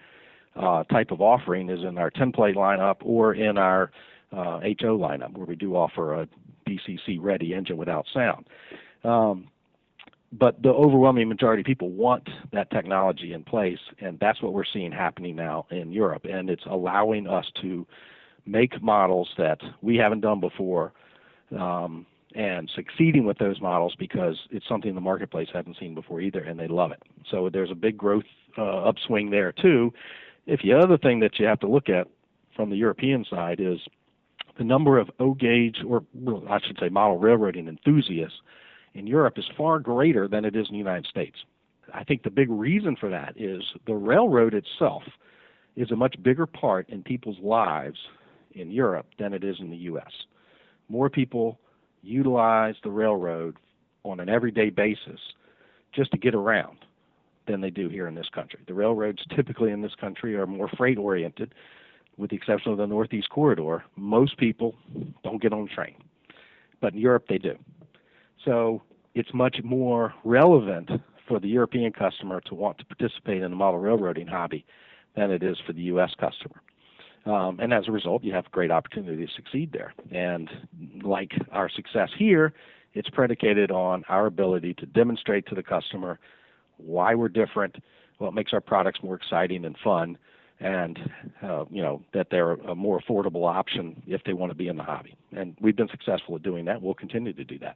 type of offering is in our 10-plate lineup or in our HO lineup, where we do offer a DCC-ready engine without sound. But the overwhelming majority of people want that technology in place, and that's what we're seeing happening now in Europe. And it's allowing us to make models that we haven't done before, and succeeding with those models because it's something the marketplace hasn't seen before either, and they love it. So there's a big growth upswing there too. If the other thing that you have to look at from the European side is the number of O-gauge, or I should say model railroading enthusiasts in Europe is far greater than it is in the United States. I think the big reason for that is the railroad itself is a much bigger part in people's lives in Europe than it is in the U.S. More people utilize the railroad on an everyday basis just to get around than they do here in this country. The railroads typically in this country are more freight oriented, with the exception of the Northeast Corridor. Most people don't get on the train, but in Europe they do. So it's much more relevant for the European customer to want to participate in the model railroading hobby than it is for the U.S. customer. And as a result, you have a great opportunity to succeed there. And like our success here, it's predicated on our ability to demonstrate to the customer why we're different, what makes our products more exciting and fun, and that they're a more affordable option if they want to be in the hobby. And we've been successful at doing that. We'll continue to do that.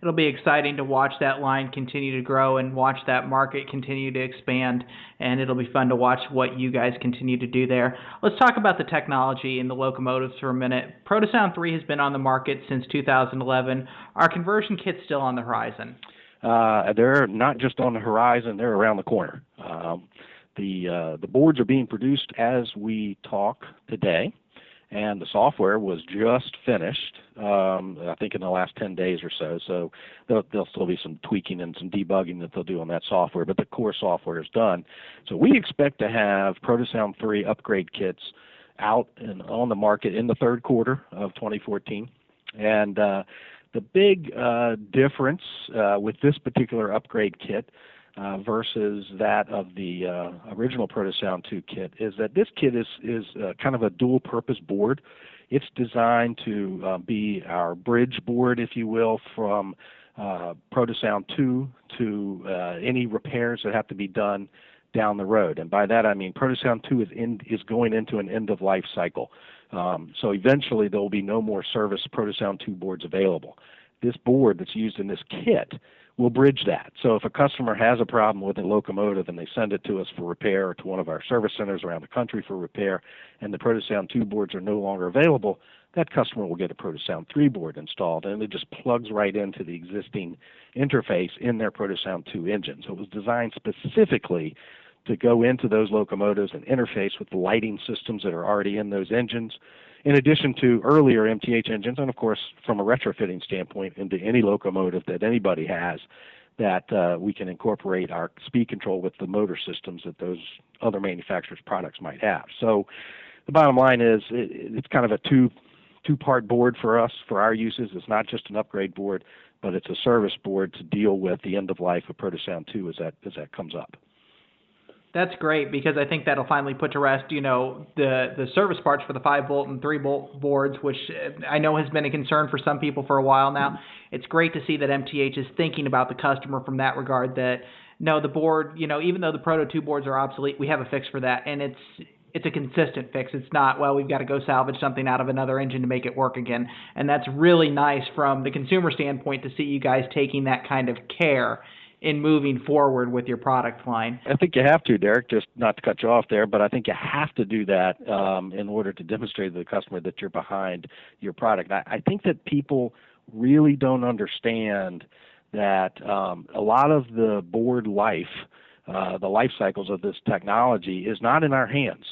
It'll be exciting to watch that line continue to grow and watch that market continue to expand, and it'll be fun to watch what you guys continue to do there. Let's talk about the technology in the locomotives for a minute. Protosound 3 has been on the market since 2011. Are conversion kits still on the horizon? They're not just on the horizon, they're around the corner. The boards are being produced as we talk today, and the software was just finished, I think in the last 10 days or so. So there'll still be some tweaking and some debugging that they'll do on that software, but the core software is done. So we expect to have Protosound 3 upgrade kits out and on the market in the third quarter of 2014. And the big difference with this particular upgrade kit versus that of the original Protosound 2 kit is that this kit is kind of a dual-purpose board. It's designed to be our bridge board, if you will, from Protosound 2 to any repairs that have to be done down the road. And by that I mean Protosound 2 is going into an end-of-life cycle. So eventually there will be no more service Protosound 2 boards available. This board that's used in this kit will bridge that. So if a customer has a problem with a locomotive and they send it to us for repair or to one of our service centers around the country for repair, and the Protosound 2 boards are no longer available, that customer will get a Protosound 3 board installed, and it just plugs right into the existing interface in their Protosound 2 engine. So it was designed specifically to go into those locomotives and interface with the lighting systems that are already in those engines, in addition to earlier MTH engines, and of course from a retrofitting standpoint into any locomotive that anybody has, that we can incorporate our speed control with the motor systems that those other manufacturers' products might have. So the bottom line is it's kind of a two-part board for us, for our uses. It's not just an upgrade board, but it's a service board to deal with the end of life of Protosound 2 as that comes up. That's great, because I think that'll finally put to rest, the service parts for the 5-volt and 3-volt boards, which I know has been a concern for some people for a while now. It's great to see that MTH is thinking about the customer from that regard, that, no, the board, even though the Proto 2 boards are obsolete, we have a fix for that, and it's a consistent fix. It's not, well, we've got to go salvage something out of another engine to make it work again. And that's really nice from the consumer standpoint to see you guys taking that kind of care in moving forward with your product line. I think you have to, Derek, just not to cut you off there, but I think you have to do that in order to demonstrate to the customer that you're behind your product. I think that people really don't understand that a lot of the board life, the life cycles of this technology is not in our hands.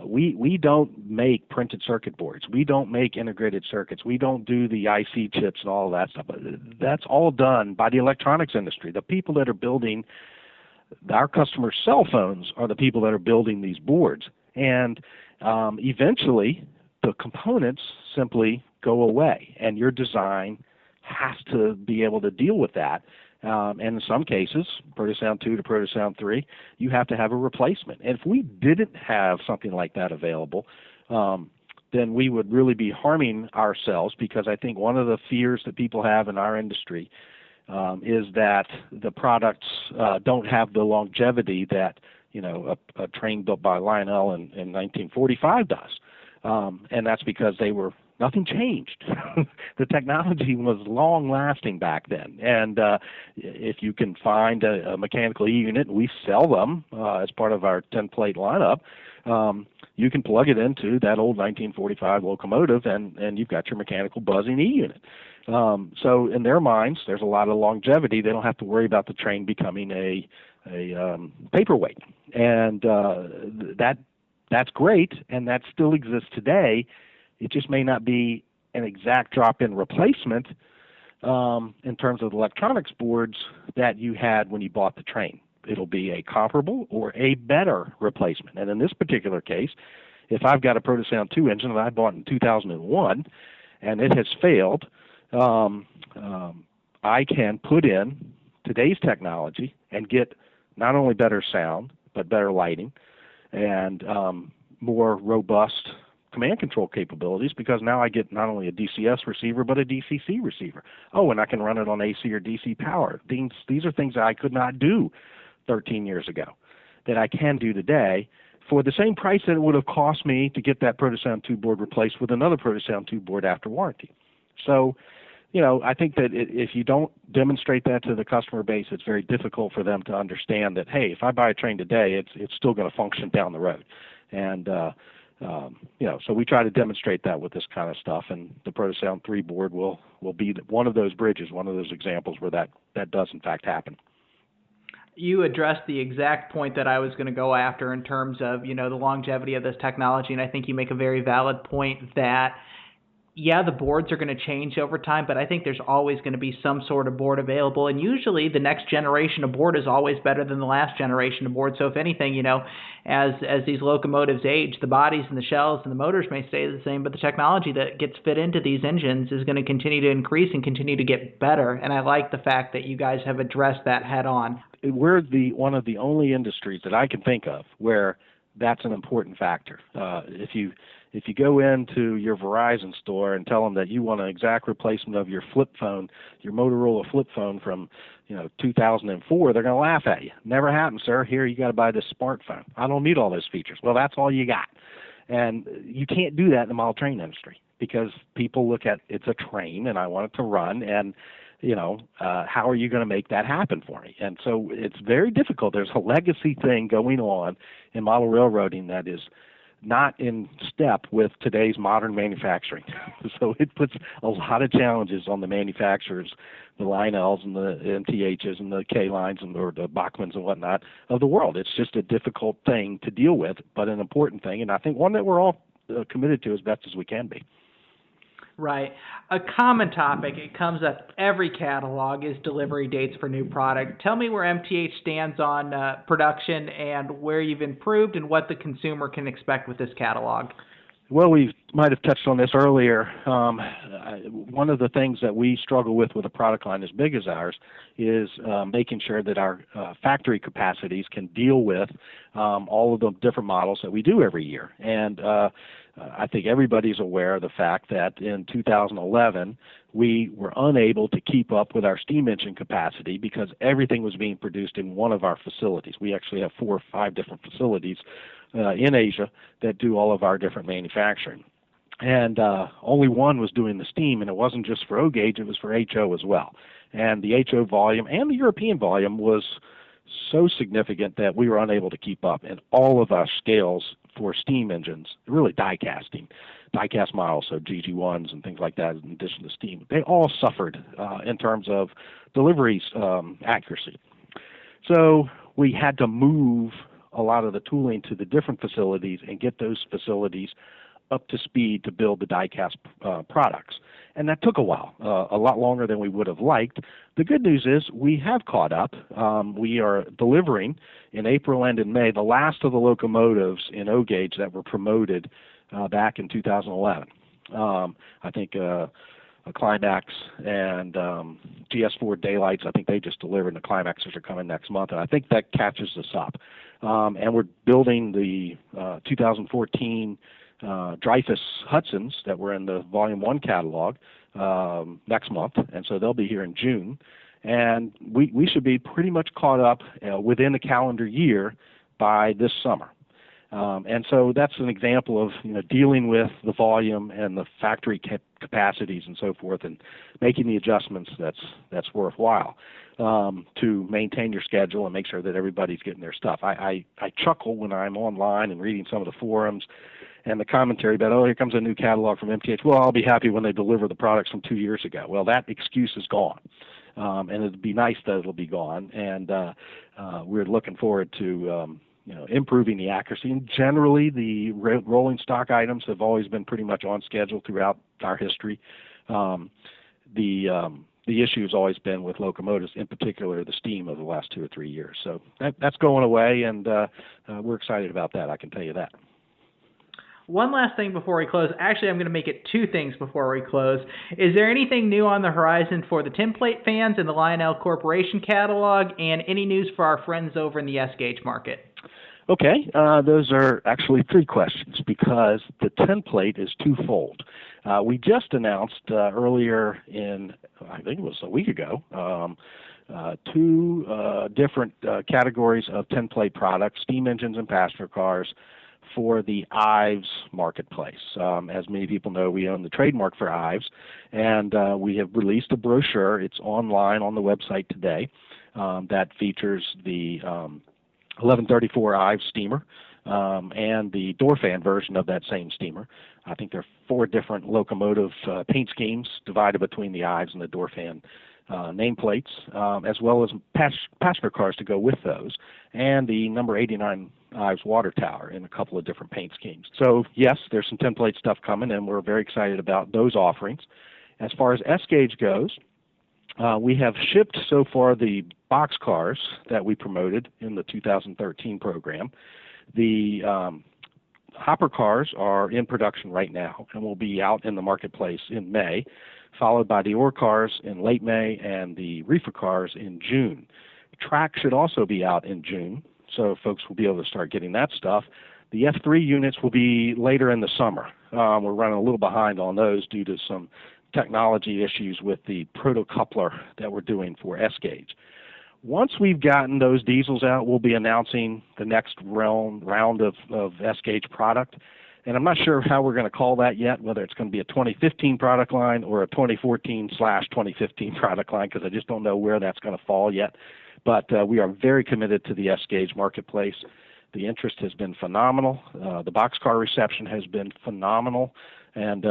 We don't make printed circuit boards. We don't make integrated circuits. We don't do the IC chips and all of that stuff. That's all done by the electronics industry. The people that are building our customers' cell phones are the people that are building these boards. And eventually, the components simply go away, and your design has to be able to deal with that. And in some cases, Protosound 2 to Protosound 3, you have to have a replacement. And if we didn't have something like that available, then we would really be harming ourselves, because I think one of the fears that people have in our industry is that the products don't have the longevity that a train built by Lionel in 1945 does. And that's because nothing changed. The technology was long-lasting back then. And if you can find a mechanical E-unit, we sell them as part of our 10-plate lineup, you can plug it into that old 1945 locomotive, and you've got your mechanical buzzing E-unit. So in their minds, there's a lot of longevity. They don't have to worry about the train becoming a paperweight. And that's great, and that still exists today. It just may not be an exact drop-in replacement in terms of electronics boards that you had when you bought the train. It'll be a comparable or a better replacement. And in this particular case, if I've got a Protosound 2 engine that I bought in 2001 and it has failed, I can put in today's technology and get not only better sound, but better lighting, and more robust command control capabilities, because now I get not only a DCS receiver but a DCC receiver. Oh, and I can run it on AC or DC power. These are things that I could not do 13 years ago that I can do today for the same price that it would have cost me to get that Protosound 2 board replaced with another Protosound 2 board after warranty. So, I think that if you don't demonstrate that to the customer base, it's very difficult for them to understand that, hey, if I buy a train today, it's still going to function down the road. And so we try to demonstrate that with this kind of stuff, and the Protosound 3 board will be one of those bridges, one of those examples where that does in fact happen. You addressed the exact point that I was going to go after in terms of, the longevity of this technology, and I think you make a very valid point that, yeah, the boards are going to change over time, but I think there's always going to be some sort of board available, and usually the next generation of board is always better than the last generation of board. So if anything, as these locomotives age, the bodies and the shells and the motors may stay the same, but the technology that gets fit into these engines is going to continue to increase and continue to get better, and I like the fact that you guys have addressed that head on. We're one of the only industries that I can think of where that's an important factor. If you go into your Verizon store and tell them that you want an exact replacement of your flip phone, your Motorola flip phone from 2004, they're going to laugh at you. Never happened, sir. Here, you got to buy this smartphone. I don't need all those features. Well, that's all you got. And you can't do that in the model train industry, because people look at it's a train and I want it to run, and how are you going to make that happen for me? And so it's very difficult. There's a legacy thing going on in model railroading that is not in step with today's modern manufacturing. So it puts a lot of challenges on the manufacturers, the Lionels and the MTHs and the K-lines or the Bachmans and whatnot of the world. It's just a difficult thing to deal with, but an important thing, and I think one that we're all committed to as best as we can be. Right. A common topic, it comes up every catalog, is delivery dates for new product. Tell me where MTH stands on production and where you've improved and what the consumer can expect with this catalog. Well, we might have touched on this earlier. One of the things that we struggle with a product line as big as ours is making sure that our factory capacities can deal with all of the different models that we do every year. And I think everybody's aware of the fact that in 2011, we were unable to keep up with our steam engine capacity because everything was being produced in one of our facilities. We actually have 4 or 5 different facilities in Asia that do all of our different manufacturing. And only one was doing the steam, and it wasn't just for O gauge, it was for HO as well. And the HO volume and the European volume was so significant that we were unable to keep up. And all of our scales for steam engines, really die-cast models, so GG1s and things like that, in addition to steam, they all suffered in terms of deliveries accuracy. So we had to move a lot of the tooling to the different facilities and get those facilities up to speed to build the die-cast products. And that took a while, a lot longer than we would have liked. The good news is we have caught up. We are delivering in April and in May the last of the locomotives in O gauge that were promoted back in 2011. I think Climax and GS4 Daylights, I think they just delivered, and the Climaxes are coming next month, and I think that catches us up. And we're building the 2014 Dreyfus Hudsons that were in the Volume 1 catalog next month, and so they'll be here in June. And we should be pretty much caught up within a calendar year by this summer. And so that's an example of dealing with the volume and the factory capacities and so forth, and making the adjustments that's worthwhile to maintain your schedule and make sure that everybody's getting their stuff. I chuckle when I'm online and reading some of the forums and the commentary about, oh, here comes a new catalog from MTH. Well, I'll be happy when they deliver the products from 2 years ago. Well, that excuse is gone. And it'd be nice that it'll be gone. And we're looking forward to improving the accuracy. And generally, the rolling stock items have always been pretty much on schedule throughout our history. The issue has always been with locomotives, in particular the steam, of the last 2 or 3 years. So that's going away, and we're excited about that, I can tell you that. One last thing before we close. Actually, I'm going to make it 2 things before we close. Is there anything new on the horizon for the Template fans in the Lionel Corporation catalog, and any news for our friends over in the S-Gauge market? Okay, those are actually three questions because the template is twofold. We just announced earlier I think it was a week ago, two different categories of template products, steam engines and passenger cars, for the Ives marketplace. As many people know, we own the trademark for Ives, and we have released a brochure. It's online on the website today that features the 1134 Ives steamer and the door fan version of that same steamer. I think there are 4 different locomotive paint schemes divided between the Ives and the door fan nameplates, as well as passenger cars to go with those, and the number 89 Ives water tower in a couple of different paint schemes. So yes, there's some template stuff coming, and we're very excited about those offerings. As far as S-Gauge goes, we have shipped so far the box cars that we promoted in the 2013 program. The hopper cars are in production right now and will be out in the marketplace in May, followed by the ore cars in late May and the reefer cars in June. Track should also be out in June, so folks will be able to start getting that stuff. The F3 units will be later in the summer. We're running a little behind on those due to some technology issues with the protocoupler that we're doing for S-Gauge. Once we've gotten those diesels out, we'll be announcing the next round of S-Gauge product. And I'm not sure how we're going to call that yet, whether it's going to be a 2015 product line or a 2014/2015 product line, because I just don't know where that's going to fall yet. But we are very committed to the S-Gauge marketplace. The interest has been phenomenal. The boxcar reception has been phenomenal. And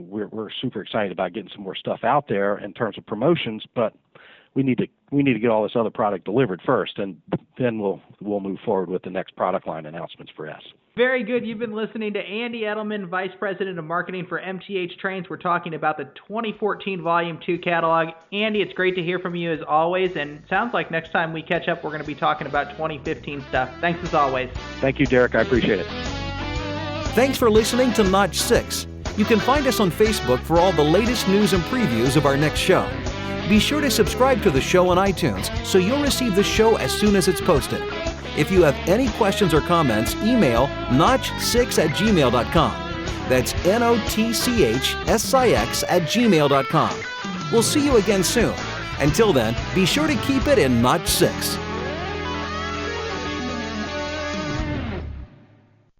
we're super excited about getting some more stuff out there in terms of promotions, but we need to get all this other product delivered first, and then we'll move forward with the next product line announcements for S. Very good. You've been listening to Andy Edelman, Vice President of Marketing for MTH Trains. We're talking about the 2014 Volume 2 catalog. Andy, it's great to hear from you as always, and sounds like next time we catch up, we're going to be talking about 2015 stuff. Thanks as always. Thank you, Derek. I appreciate it. Thanks for listening to Notch 6. You can find us on Facebook for all the latest news and previews of our next show. Be sure to subscribe to the show on iTunes so you'll receive the show as soon as it's posted. If you have any questions or comments, email notch6@gmail.com. That's NOTCHSIX@gmail.com. We'll see you again soon. Until then, be sure to keep it in Notch 6.